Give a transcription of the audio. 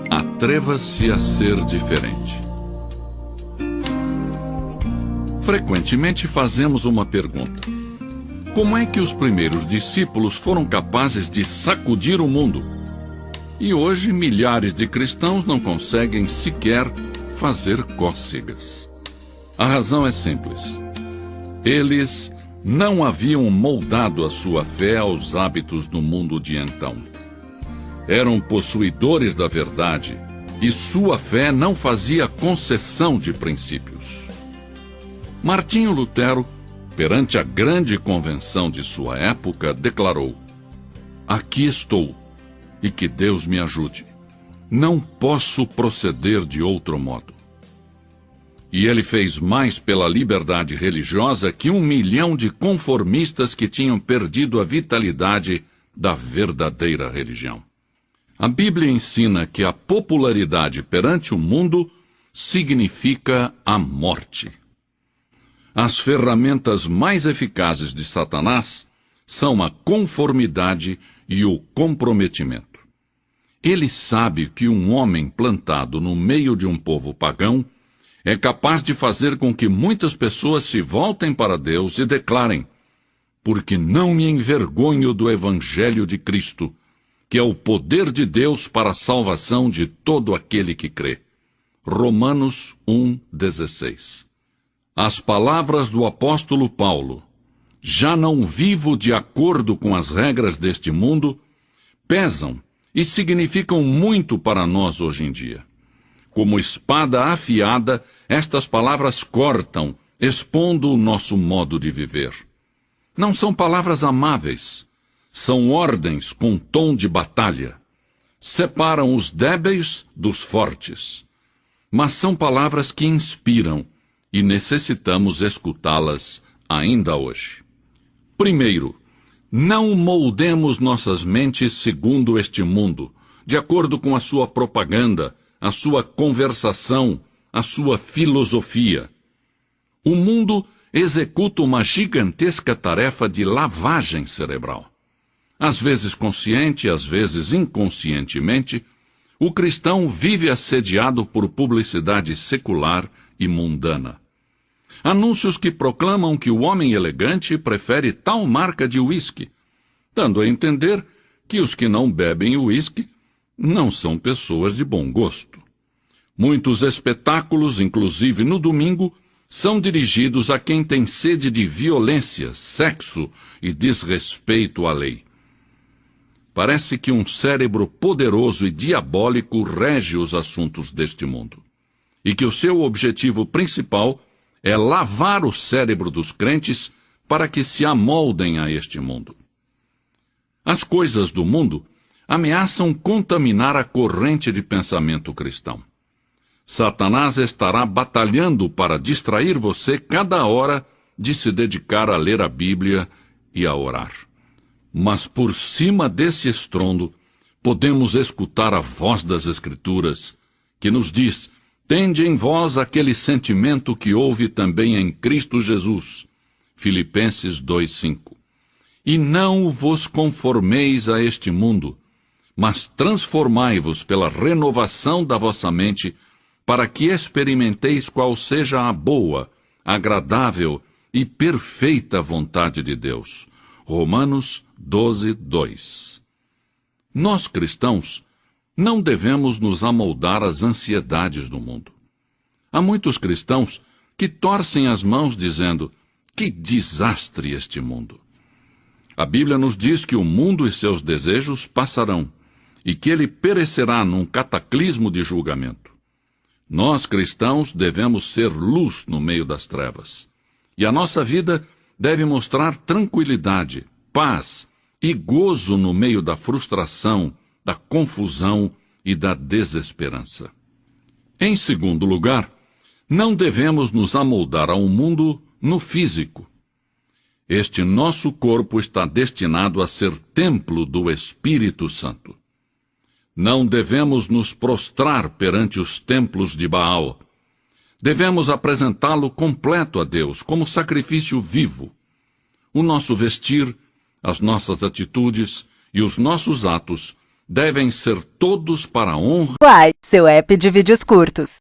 Atreva-se a ser diferente. Frequentemente fazemos uma pergunta: como é que os primeiros discípulos foram capazes de sacudir o mundo? E hoje milhares de cristãos não conseguem sequer fazer cócegas. A razão é simples. Eles não haviam moldado a sua fé aos hábitos do mundo de então. Eram possuidores da verdade e sua fé não fazia concessão de princípios. Martinho Lutero, perante a grande convenção de sua época, declarou: aqui estou, e que Deus me ajude. Não posso proceder de outro modo. E ele fez mais pela liberdade religiosa que 1 milhão de conformistas que tinham perdido a vitalidade da verdadeira religião. A Bíblia ensina que a popularidade perante o mundo significa a morte. As ferramentas mais eficazes de Satanás são a conformidade e o comprometimento. Ele sabe que um homem plantado no meio de um povo pagão é capaz de fazer com que muitas pessoas se voltem para Deus e declarem: porque não me envergonho do Evangelho de Cristo, que é o poder de Deus para a salvação de todo aquele que crê. Romanos 1,16. As palavras do apóstolo Paulo: já não vivo de acordo com as regras deste mundo, pesam e significam muito para nós hoje em dia. Como espada afiada, estas palavras cortam, expondo o nosso modo de viver. Não são palavras amáveis, são ordens com tom de batalha. Separam os débeis dos fortes. Mas são palavras que inspiram e necessitamos escutá-las ainda hoje. Primeiro, não moldemos nossas mentes segundo este mundo, de acordo com a sua propaganda, a sua conversação, a sua filosofia. O mundo executa uma gigantesca tarefa de lavagem cerebral. Às vezes consciente, às vezes inconscientemente, o cristão vive assediado por publicidade secular e mundana. Anúncios que proclamam que o homem elegante prefere tal marca de uísque, dando a entender que os que não bebem uísque não são pessoas de bom gosto. Muitos espetáculos, inclusive no domingo, são dirigidos a quem tem sede de violência, sexo e desrespeito à lei. Parece que um cérebro poderoso e diabólico rege os assuntos deste mundo, e que o seu objetivo principal é lavar o cérebro dos crentes para que se amoldem a este mundo. As coisas do mundo ameaçam contaminar a corrente de pensamento cristão. Satanás estará batalhando para distrair você cada hora de se dedicar a ler a Bíblia e a orar. Mas por cima desse estrondo, podemos escutar a voz das Escrituras, que nos diz: tende em vós aquele sentimento que houve também em Cristo Jesus. Filipenses 2,5. E não vos conformeis a este mundo, mas transformai-vos pela renovação da vossa mente, para que experimenteis qual seja a boa, agradável e perfeita vontade de Deus. Romanos 12:2. Nós cristãos não devemos nos amoldar às ansiedades do mundo. Há muitos cristãos que torcem as mãos dizendo: que desastre este mundo! A Bíblia nos diz que o mundo e seus desejos passarão, e que ele perecerá num cataclismo de julgamento. Nós, cristãos, devemos ser luz no meio das trevas. E a nossa vida deve mostrar tranquilidade, paz e gozo no meio da frustração, da confusão e da desesperança. Em segundo lugar, não devemos nos amoldar ao mundo no físico. Este nosso corpo está destinado a ser templo do Espírito Santo. Não devemos nos prostrar perante os templos de Baal. Devemos apresentá-lo completo a Deus, como sacrifício vivo. O nosso vestir, as nossas atitudes e os nossos atos devem ser todos para a honra Uai, seu app de vídeos curtos.